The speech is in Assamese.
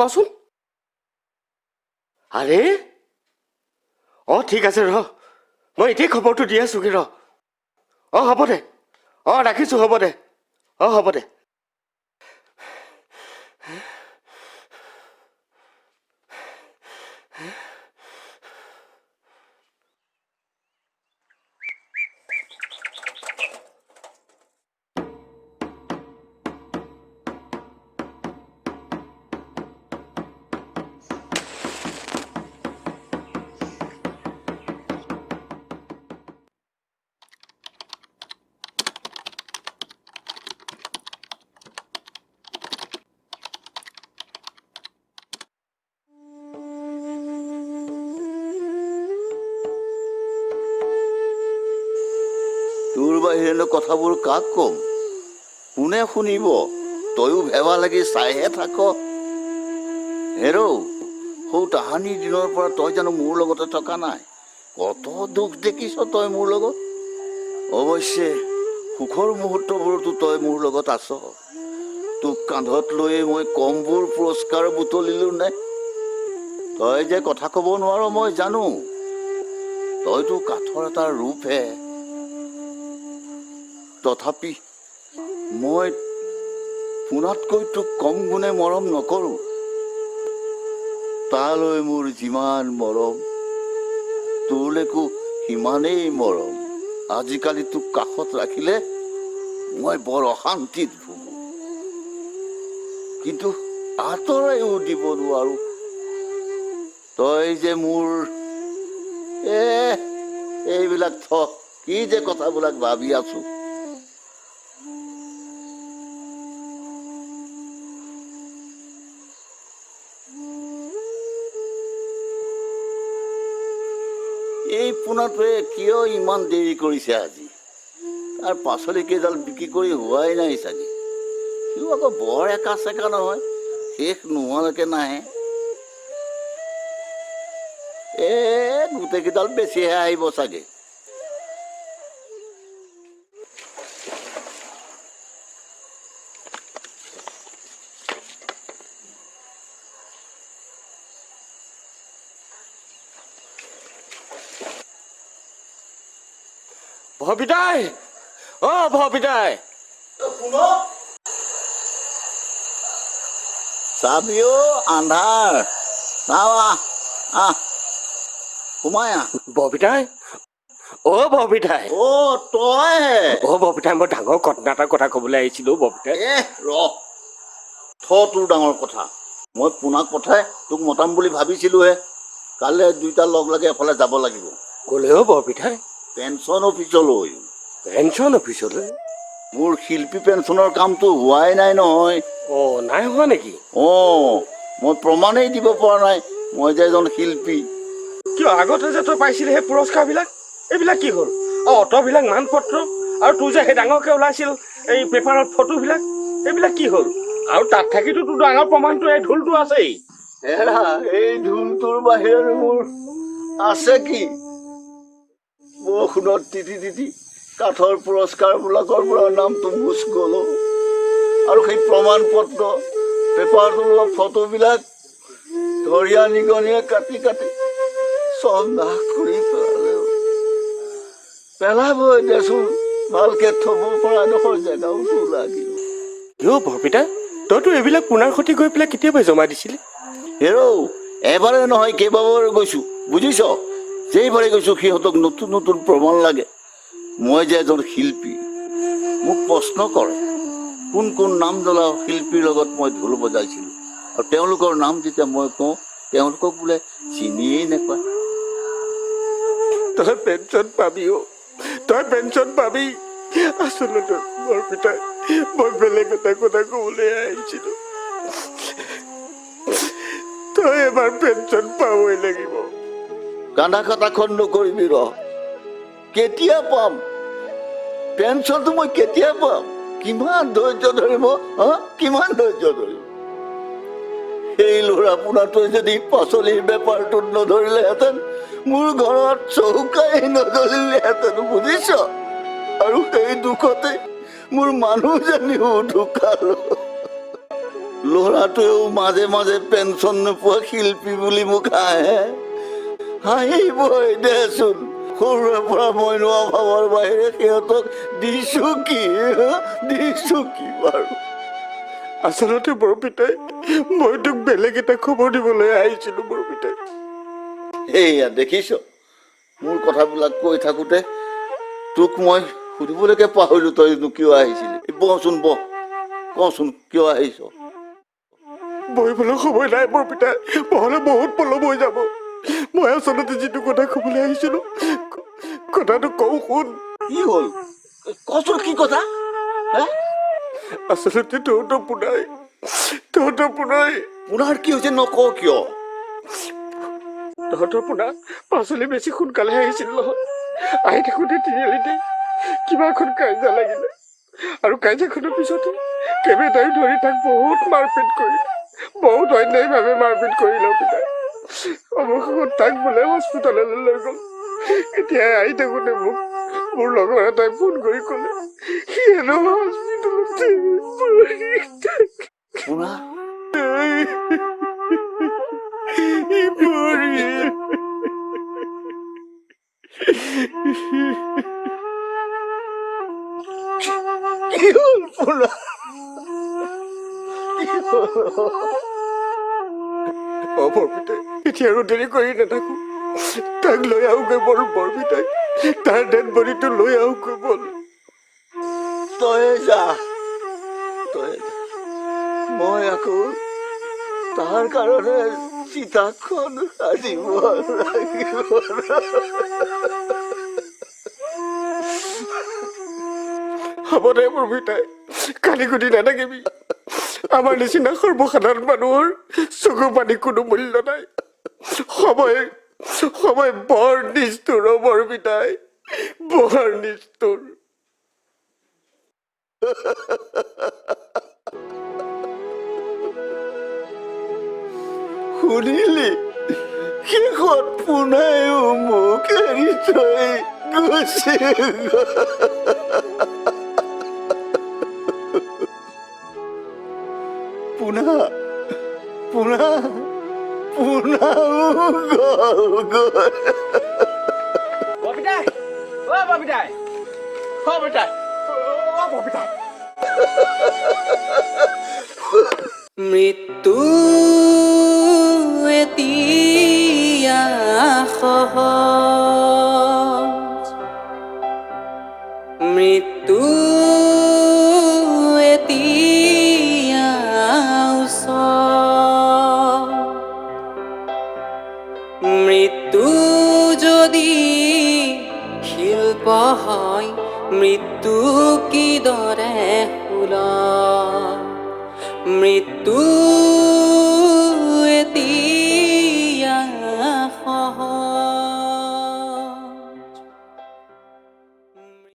কচোন। আৰে ঠিক আছে ৰ, মই এতিয়াই খবৰটো দি আছোগে ৰ। হ'ব দে, ৰাখিছোঁ, হ'ব দে, হ'ব দে। তোৰ বাহিৰেনো কথাবোৰ কাক কম? কোনে শুনিব? তয়ো ভেবা লাগি চাইহে থাক। হেৰৌ, সৌ তাহানিৰ দিনৰ পৰা তই জানো মোৰ লগতে থকা নাই? কত দুখ দেখিছ তই মোৰ লগত। অৱশ্যে সুখৰ মুহূৰ্তবোৰতো তই মোৰ লগত আছ। তোক কান্ধত লৈয়ে মই কমবোৰ পুৰস্কাৰ বুটলিলো নে? তই যে কথা কব নোৱাৰ মই জানো। তইতো কাঠৰ এটা ৰূপহে। তথাপি মই পোনাতকৈ তোক কম গুণে মৰম নকৰো। তালৈ মোৰ যিমান মৰম, তোৰলৈকো সিমানেই মৰম। আজিকালি তোক কাষত ৰাখিলে মই বৰ অশান্তিত ভোগো, কিন্তু আঁতৰাইও দিব নোৱাৰো। তই যে মোৰ এইবিলাক কি যে কথাবিলাক ভাবি আছো। এই পোনাটোৱে কিয় ইমান দেৰি কৰিছে আজি? তাৰ পাচলি কেইডাল বিক্ৰী কৰি হোৱাই নাই চাগে। সিও আকৌ বৰ একা চেকা নহয়, শেষ নোহোৱালৈকে নাহে। গোটেইকেইডাল বেছিহে আহিব চাগে। ভবিতাই, ভবিতাই, চাবিও আন্ধাৰ। সোমাই আহ। ববিতাই, ববিতাই, তই ববিতাই, মই ডাঙৰ ঘটনা এটাৰ কথা কবলৈ আহিছিলো ববিতাই। তোৰ ডাঙৰ কথা। মই পোনাক পঠাই তোক মতাম বুলি ভাবিছিলোহে। কাইলৈ দুইটা লগ লাগি এফালে যাব লাগিব। ক'লেও ববিতাই? পেঞ্চন অফিচলৈ। পেঞ্চন অফিচলৈ? মোৰ শিল্পী পেঞ্চনৰ কামটো হোৱাই নাই নহয়। নাই হোৱা নেকি? মই প্ৰমাণেই দিব পৰা নাই মই যে এজন শিল্পী। কিয় আগতে যে তই পাইছিলি সেই পুৰস্কাৰবিলাক, এইবিলাক কি হ'ল? অট'বিলাক, মান পত্ৰ, আৰু তোৰ যে সেই ডাঙৰকে ওলাইছিল এই পেপাৰত ফটোবিলাক, এইবিলাক কি হ'ল? আৰু তাত থাকিতো তোৰ ডাঙৰ প্ৰমাণটো এই ঢোলটো আছেই। এই ঢোলটোৰ বাহিৰে মোৰ আছে কি? বৰষুণত তিতি তিতি কাঠৰ পুৰস্কাৰবিলাকৰ পৰা নামটো মুচ গ'ল। আৰু সেই প্ৰমাণ পত্ৰ, পেপাৰত ওলোৱা ফটোবিলাক ধৰিয়া নিগনিয়ে কাটি কাটি চব নাশ কৰি পেলাবই দেচোন। ভালকে থব পৰা এডোখৰ জেগাও লাগিল। বৰপিতা, তইতো এইবিলাক পুনৰ ক্ষতি গৈ পেলাই কেতিয়াবাই জমা দিছিলি। এবাৰে নহয় কেইবাবাৰো গৈছো, বুজিছ? যেইবাৰে গৈছো সিহঁতক নতুন নতুন প্ৰমাণ লাগে মই যে এজন শিল্পী। মোক প্ৰশ্ন কৰে কোন কোন নাম জ্বলা শিল্পীৰ লগত মই ঢোল বজাইছিলো, আৰু তেওঁলোকৰ নাম যেতিয়া মই কওঁ তেওঁলোকক বোলে চিনিয়েই নাপায়। তই পেঞ্চন পাবি, তই পেঞ্চন পাবি। আচলতে বৰপিতা, মই বেলেগ এটা কথা কবলৈ আহিছিলো। তই এবাৰ পেঞ্চন পাবই লাগিব। কান্দা কাটাখন নকৰিবি ৰ। কেতিয়া পাম পেঞ্চনটো? মই কেতিয়া পাম? কিমান ধৈৰ্য ধৰিম? কিমান ধৈৰ্য ধৰিম? সেই ল'ৰা পোনাটোৱে যদি পাচলিৰ বেপাৰটোত নধৰিলেহেঁতেন, মোৰ ঘৰত চৌকাই নজ্বলিলেহেঁতেন, বুজিছ? আৰু সেই দুখতে মোৰ মানুহজনীও ঢুকাল। ল'ৰাটোৱেও মাজে মাজে পেঞ্চন নোপোৱা শিল্পী বুলি মোক হাঁহিবই দেচোন। সৰুৰে পৰা মইনো অভাৱৰ বাহিৰে সিহঁতক দিছো কি বাৰু? আচলতে বৰপিতাই মই তোক বেলেগ এটা খবৰ দিবলৈ আহিছিলো বৰপিতাই। এইয়া দেখিছ, মোৰ কথাবিলাক কৈ থাকোতে তোক মই সুধিবলৈকে পাহৰিলো তইনো কিয় আহিছিলি। বহচোন বহ, কচোন কিয় আহিছ? বহিবলৈ সময় নাই বৰপিতাই, বহলে বহুত পলম হৈ যাব। মই আচলতে যিটো কথা ক'বলৈ আহিছিলো কথাটো কওঁ শুন। কি হ'ল কচোন, কি কথা? আচলতে তহঁতৰ পোনাই পুনৰ কি হৈছে নক কিয়? তহঁতৰ পোনা পাচলি বেছি সোনকালে আহিছিল নহয়। আহি থাকোঁতে তিনিআলিতে কিবা এখন কাজিয়া লাগিলে, আৰু কাজিয়াখনৰ পিছতে কেইবাটাও ধৰি তাক বহুত মাৰপিট কৰিলে, বহুত অন্যায়ভাৱে মাৰপিট কৰিলে পিতাই। অৱশেষত তাক বোলে হস্পিটাললৈ লৈ গ'ল। এতিয়া আহি থাকোঁতে মোৰ লগৰ এটাই ফোন কৰি ক'লে সি হেনো হস্পিটালতে পুনা কি হ'ল পুনা? বৰপিতাই এতিয়া আৰু দেৰি কৰি নাথাকো, তাক লৈ আহোগৈ বল বৰপিতাই। তাৰ ডেড বডিটো লৈ আহোগৈ বল। তই যা, মই আকৌ তাৰ কাৰণে চিতাখন সাজিব লাগিব। হ'ব দে বৰপিতাই, কালি কুটি নাথাকিবি। আমাৰ নিচিনা সৰ্বসাধাৰণ মানুহৰ চকু পানী কোনো মূল্য নাই। সময় বৰ নিষ্ঠুৰ বৰপিতাই, বৰ নিষ্ঠুৰ। শুনিলি, শেষত পুনাইও মোক এৰি থৈ গুচি গ'ল। পুনাও গ'ল। বৰপিতাই, বৰপিতাই, বৰপিতাই। মৃত্যু এতিয়া সহজ, মৃত্যু এতিয়া ওচৰ, মৃত্যু যদি শিল্প হয়, মৃত্যু কিদৰে সুলভ, মৃত্যু